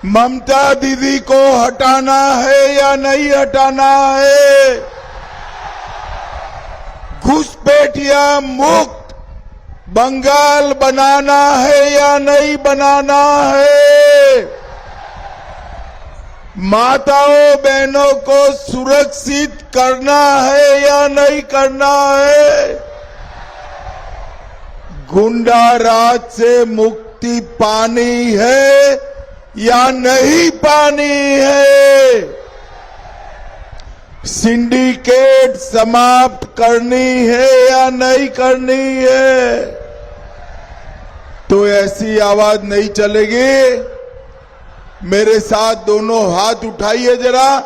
ममता दीदी को हटाना है या नहीं हटाना है? घुसपैठिया मुक्त बंगाल बनाना है या नहीं बनाना है? माताओं बहनों को सुरक्षित करना है या नहीं करना है? गुंडा राज से मुक्ति पानी है या नहीं पानी है? सिंडिकेट समाप्त करनी है या नहीं करनी है? तो ऐसी आवाज नहीं चलेगी। मेरे साथ दोनों हाथ उठाइए, जरा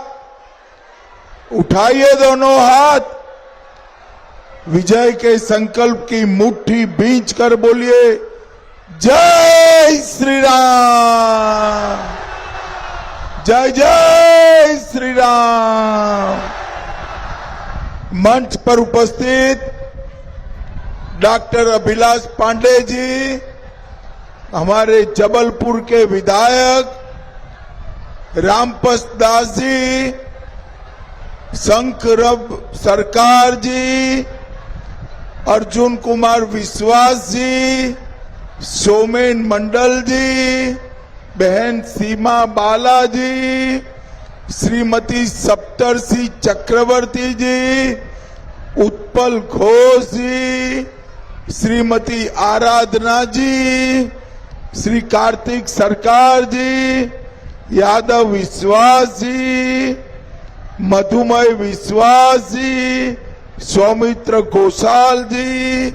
उठाइए दोनों हाथ। विजय के संकल्प की मुट्ठी बींच कर बोलिए, जय श्री राम, जय जय श्री राम। मंच पर उपस्थित डॉक्टर अभिलाष पांडे जी, हमारे जबलपुर के विधायक रामप्रसाद दास जी, शंकरब सरकार जी, अर्जुन कुमार विश्वास जी, सोमेन मंडल जी, बहन सीमा बाला जी, श्रीमती सप्तर्षि चक्रवर्ती जी, उत्पल घोष जी, श्रीमती आराधना जी, श्री कार्तिक सरकार जी, यादव विश्वास जी, मधुमय विश्वास जी, सौमित्र घोषाल जी,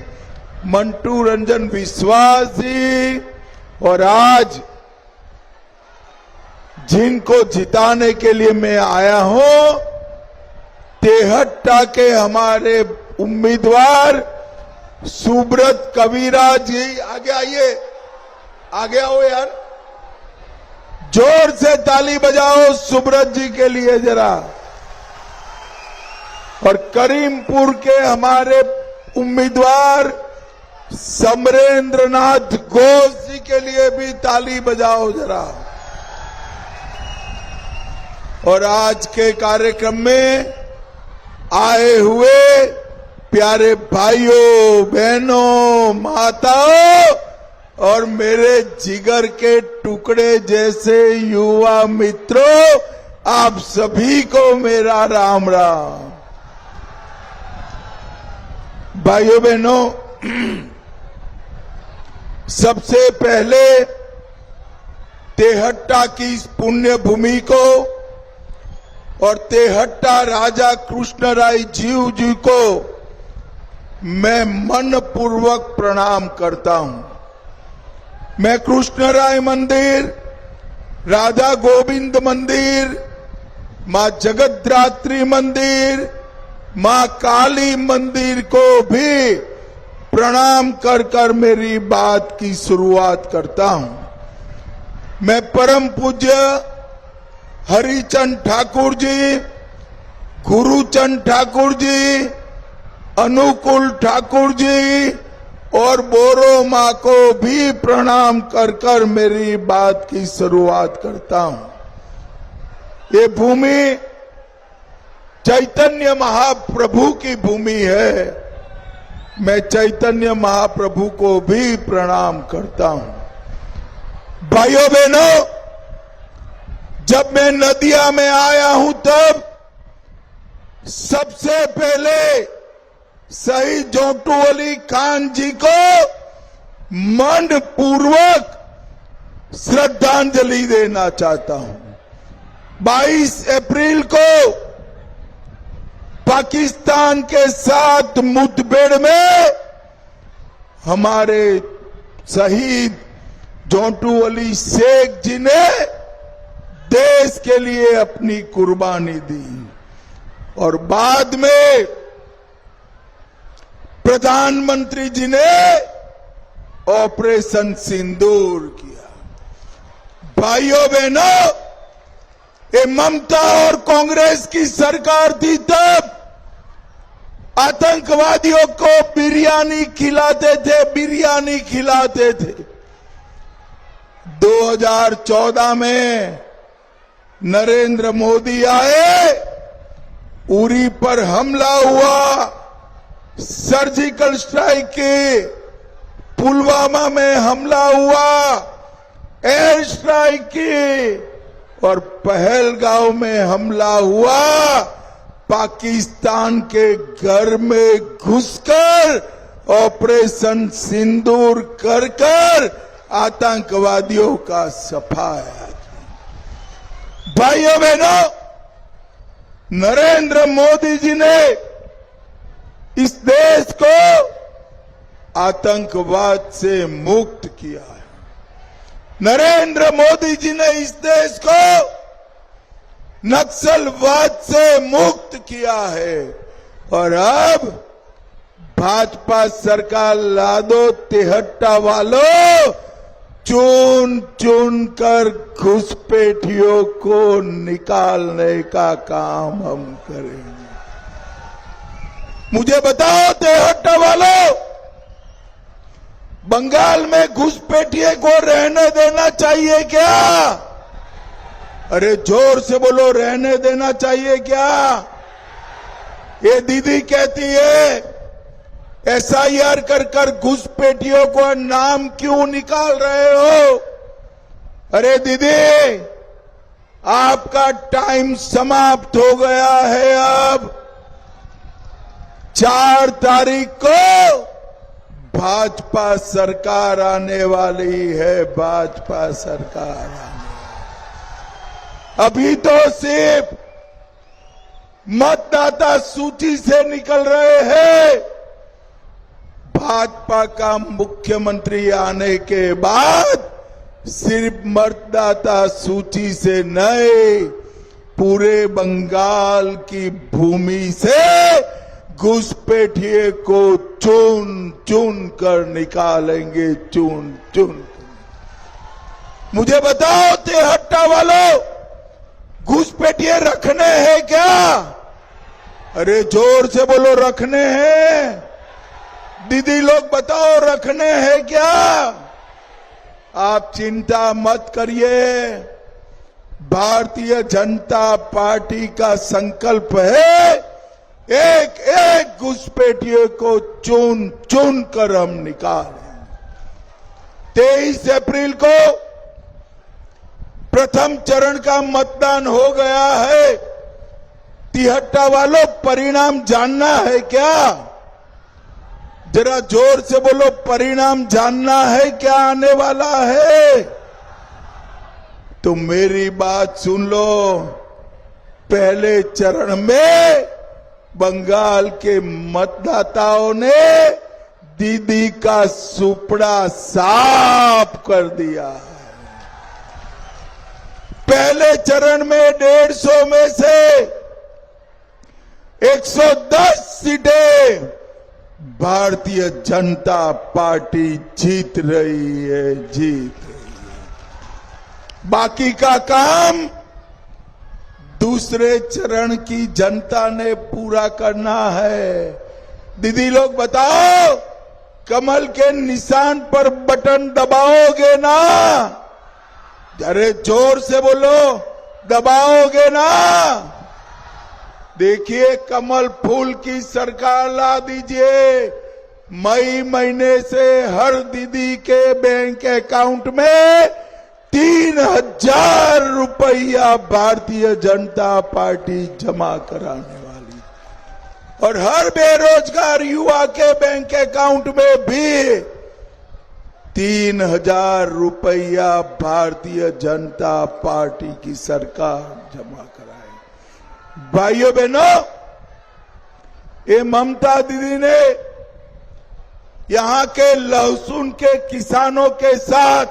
मंटू रंजन विश्वास जी, और आज जिनको जिताने के लिए मैं आया हूं, तेहट्टा के हमारे उम्मीदवार सुब्रत कविरा जी। आगे आइए, आगे आओ यार, जोर से ताली बजाओ सुब्रत जी के लिए जरा। और करीमपुर के हमारे उम्मीदवार समरेंद्र नाथ घोष जी के लिए भी ताली बजाओ जरा। और आज के कार्यक्रम में आए हुए प्यारे भाइयों बहनों माताओं और मेरे जिगर के टुकड़े जैसे युवा मित्रों, आप सभी को मेरा राम राम। भाइयों बहनों, सबसे पहले तेहट्टा की इस पुण्य भूमि को और तेहट्टा राजा कृष्णराय जीव जी को मैं मन पूर्वक प्रणाम करता हूं। मैं कृष्णराय मंदिर, राधा गोविंद मंदिर, मां जगद्धात्री मंदिर, मां काली मंदिर को भी प्रणाम कर कर मेरी बात की शुरुआत करता हूं। मैं परम पूज्य हरिचंद ठाकुर जी, गुरुचंद ठाकुर जी, अनुकूल ठाकुर जी और बोरो मां को भी प्रणाम कर कर मेरी बात की शुरुआत करता हूं। ये भूमि चैतन्य महाप्रभु की भूमि है। मैं चैतन्य महाप्रभु को भी प्रणाम करता हूं। भाइयों बहनों, जब मैं नदिया में आया हूं तब सबसे पहले शहीद जोटू अली खान जी को मन पूर्वक श्रद्धांजलि देना चाहता हूं। 22 अप्रैल को पाकिस्तान के साथ मुठभेड़ में हमारे शहीद जोटू अली शेख जी ने देश के लिए अपनी कुर्बानी दी और बाद में प्रधानमंत्री जी ने ऑपरेशन सिंदूर किया। भाइयों बहनों, ये ममता और कांग्रेस की सरकार थी तब आतंकवादियों को बिरयानी खिलाते थे, बिरयानी खिलाते थे। 2014 में नरेंद्र मोदी आए, उरी पर हमला हुआ, सर्जिकल स्ट्राइक की, पुलवामा में हमला हुआ, एयर स्ट्राइक की और पहलगांव में हमला हुआ। पाकिस्तान के घर में घुसकर ऑपरेशन सिंदूर कर कर आतंकवादियों का सफाया। भाइयों बहनों, नरेंद्र मोदी जी ने इस देश को आतंकवाद से मुक्त किया है। नरेंद्र मोदी जी ने इस देश को नक्सलवाद से मुक्त किया है। और अब भाजपा सरकार ला दो तिहट्टा वालों, चुन चुन कर घुसपैठियों को निकालने का काम हम करेंगे। मुझे बताओ तिहट्टा वालों, बंगाल में घुसपैठिए को रहने देना चाहिए क्या? अरे जोर से बोलो, रहने देना चाहिए क्या? ये दीदी कहती है SIR कर कर घुसपैठियों को नाम क्यों निकाल रहे हो? अरे दीदी, आपका टाइम समाप्त हो गया है। अब 4 तारीख को भाजपा सरकार आने वाली है। भाजपा सरकार आने, अभी तो सिर्फ मतदाता सूची से निकल रहे हैं। भाजपा का मुख्यमंत्री आने के बाद सिर्फ मतदाता सूची से नहीं, पूरे बंगाल की भूमि से घुसपैठिए को चुन चुन कर निकालेंगे, चुन चुन कर। मुझे बताओ तिहट्टा वालों, घुसपैठिए रखने हैं क्या? अरे जोर से बोलो, रखने हैं। दीदी लोग बताओ, रखने हैं क्या? आप चिंता मत करिए। भारतीय जनता पार्टी का संकल्प है एक एक घुसपैठिए को चुन चुन कर हम निकालें। 23 अप्रैल को प्रथम चरण का मतदान हो गया है। तिहट्टा वालों, परिणाम जानना है क्या? जरा जोर से बोलो, परिणाम जानना है क्या आने वाला है? तो मेरी बात सुन लो। पहले चरण में बंगाल के मतदाताओं ने दीदी का सुपड़ा साफ कर दिया। पहले चरण में 150 में से 110 सीटें भारतीय जनता पार्टी जीत रही है, जीत रही है। बाकी का काम दूसरे चरण की जनता ने पूरा करना है। दीदी लोग बताओ, कमल के निशान पर बटन दबाओगे ना? अरे जोर से बोलो, दबाओगे ना? देखिए, कमल फूल की सरकार ला दीजिए। मई महीने से हर दीदी के बैंक अकाउंट में 3000 रुपया भारतीय जनता पार्टी जमा कराने वाली, और हर बेरोजगार युवा के बैंक अकाउंट में भी 3000 रुपया भारतीय जनता पार्टी की सरकार जमा कराए। भाइयों बहनों, ये ममता दीदी ने यहां के लहसुन के किसानों के साथ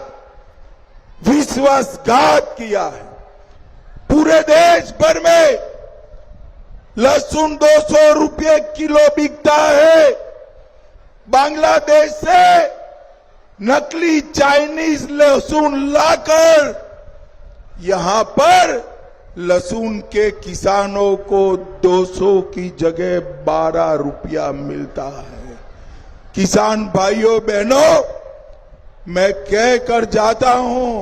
विश्वासघात किया है। पूरे देश भर में लहसुन 200 रुपये किलो बिकता है। बांग्लादेश से नकली चाइनीज लहसुन लाकर यहां पर लहसुन के किसानों को 200 की जगह 12 रुपया मिलता है। किसान भाइयों बहनों, मैं कह कर जाता हूं,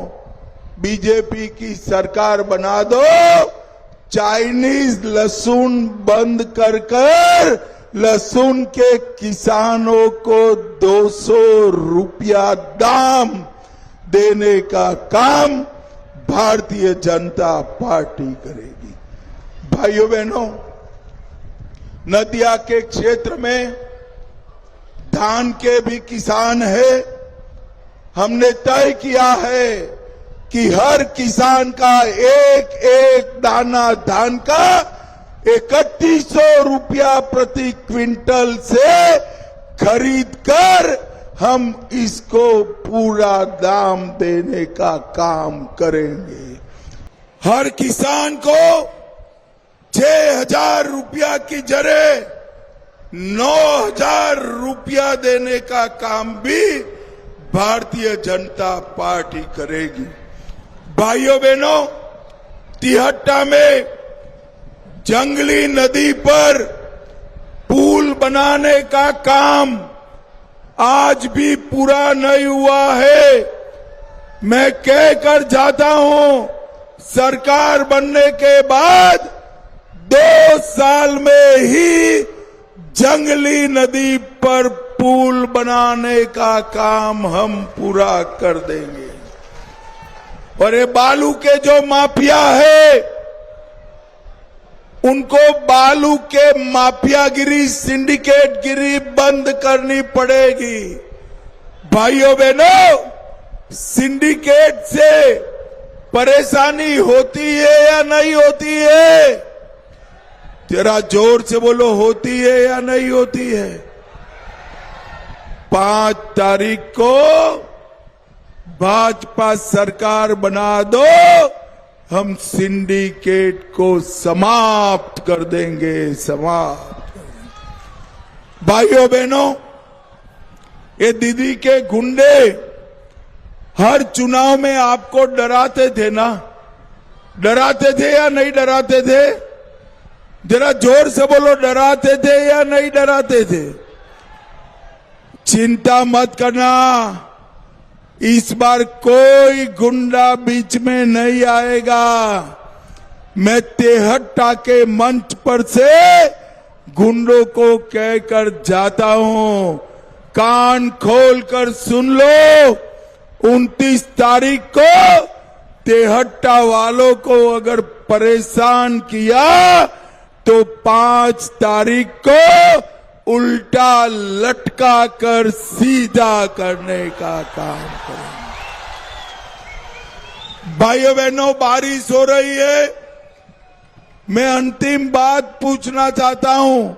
बीजेपी की सरकार बना दो, चाइनीज लहसुन बंद कर लहसुन के किसानों को 200 रुपया दाम देने का काम भारतीय जनता पार्टी करेगी। भाइयों बहनों, नदिया के क्षेत्र में धान के भी किसान है। हमने तय किया है कि हर किसान का एक एक दाना धान का 3100 रुपया प्रति क्विंटल से खरीद कर हम इसको पूरा दाम देने का काम करेंगे। हर किसान को 6000 रुपया की जगह 9000 रुपया देने का काम भी भारतीय जनता पार्टी करेगी। भाइयों बहनों, तिहट्टा में जंगली नदी पर पुल बनाने का काम आज भी पूरा नहीं हुआ है। मैं कहकर जाता हूं, सरकार बनने के बाद 2 साल में ही जंगली नदी पर पुल बनाने का काम हम पूरा कर देंगे। और ये बालू के जो माफिया है, उनको बालू के माफियागिरी, सिंडिकेटगिरी बंद करनी पड़ेगी। भाइयों बहनों, सिंडिकेट से परेशानी होती है या नहीं होती है? जरा जोर से बोलो, होती है या नहीं होती है? 5 तारीख को भाजपा सरकार बना दो, हम सिंडिकेट को समाप्त कर देंगे, समाप्त कर देंगे। भाइयों बहनों, ये दीदी के गुंडे हर चुनाव में आपको डराते थे ना? डराते थे या नहीं डराते थे? जरा जोर से बोलो, डराते थे या नहीं डराते थे? चिंता मत करना, इस बार कोई गुंडा बीच में नहीं आएगा। मैं तिहट्टा के मंच पर से गुंडों को कहकर जाता हूं, कान खोलकर सुन लो, 29 तारीख को तिहट्टा वालों को अगर परेशान किया तो 5 तारीख को उल्टा लटका कर सीधा करने का काम करेंगे। भाइयों बहनों, बारिश हो रही है। मैं अंतिम बात पूछना चाहता हूं,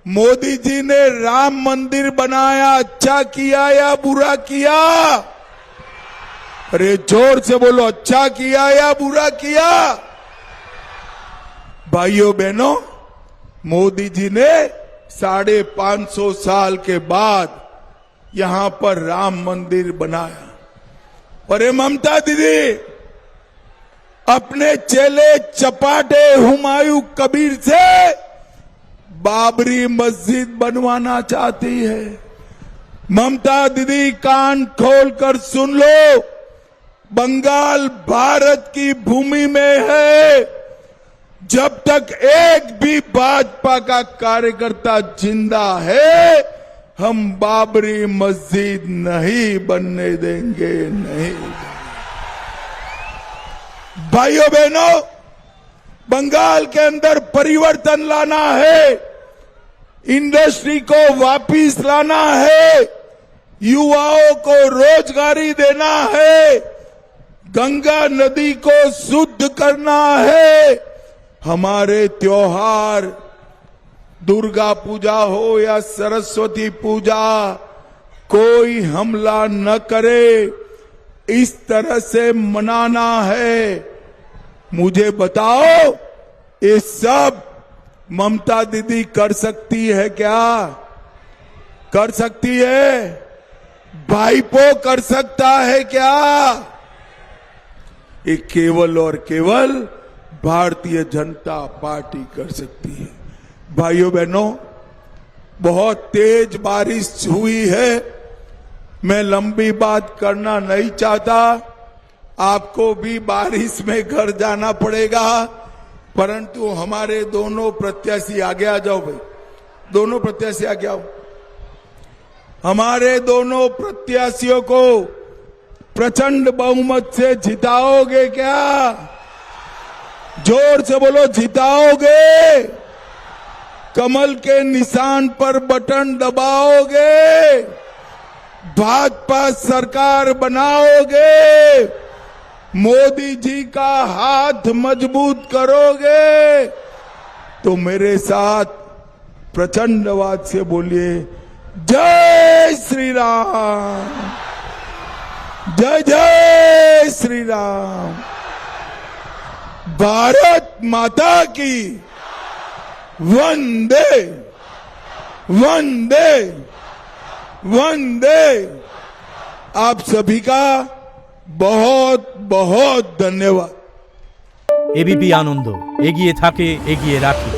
मोदी जी ने राम मंदिर बनाया, अच्छा किया या बुरा किया? अरे जोर से बोलो, अच्छा किया या बुरा किया? भाइयों बहनों, मोदी जी ने 550 साल के बाद यहां पर राम मंदिर बनाया। और ये ममता दीदी अपने चेले चपाटे हुमायूं कबीर से बाबरी मस्जिद बनवाना चाहती है। ममता दीदी, कान खोलकर सुन लो, बंगाल भारत की भूमि में है। जब तक एक भी भाजपा का कार्यकर्ता जिंदा है, हम बाबरी मस्जिद नहीं बनने देंगे, नहीं। भाइयों बहनों, बंगाल के अंदर परिवर्तन लाना है, इंडस्ट्री को वापिस लाना है, युवाओं को रोजगारी देना है, गंगा नदी को शुद्ध करना है। हमारे त्योहार, दुर्गा पूजा हो या सरस्वती पूजा, कोई हमला न करे, इस तरह से मनाना है। मुझे बताओ, ये सब ममता दीदी कर सकती है क्या? कर सकती है? भाईपो कर सकता है क्या? ये केवल और केवल भारतीय जनता पार्टी कर सकती है। भाइयों बहनों, बहुत तेज बारिश हुई है, मैं लंबी बात करना नहीं चाहता। आपको भी बारिश में घर जाना पड़ेगा, परंतु हमारे दोनों प्रत्याशी आगे आ जाओ भाई, दोनों प्रत्याशी आगे आओ। हमारे दोनों प्रत्याशियों को प्रचंड बहुमत से जिताओगे क्या? जोर से बोलो, जिताओगे? कमल के निशान पर बटन दबाओगे? भाजपा सरकार बनाओगे? मोदी जी का हाथ मजबूत करोगे? तो मेरे साथ प्रचंड आवाज से बोलिए, जय श्री राम, जय जय श्री राम, भारत माता की वंदे वंदे वंदे। आप सभी का बहुत बहुत धन्यवाद। एबीपी आनंद एगिए थाके एगिए राखे।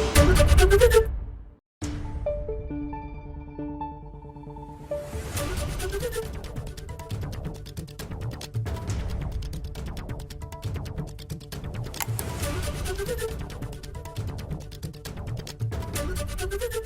Thank you.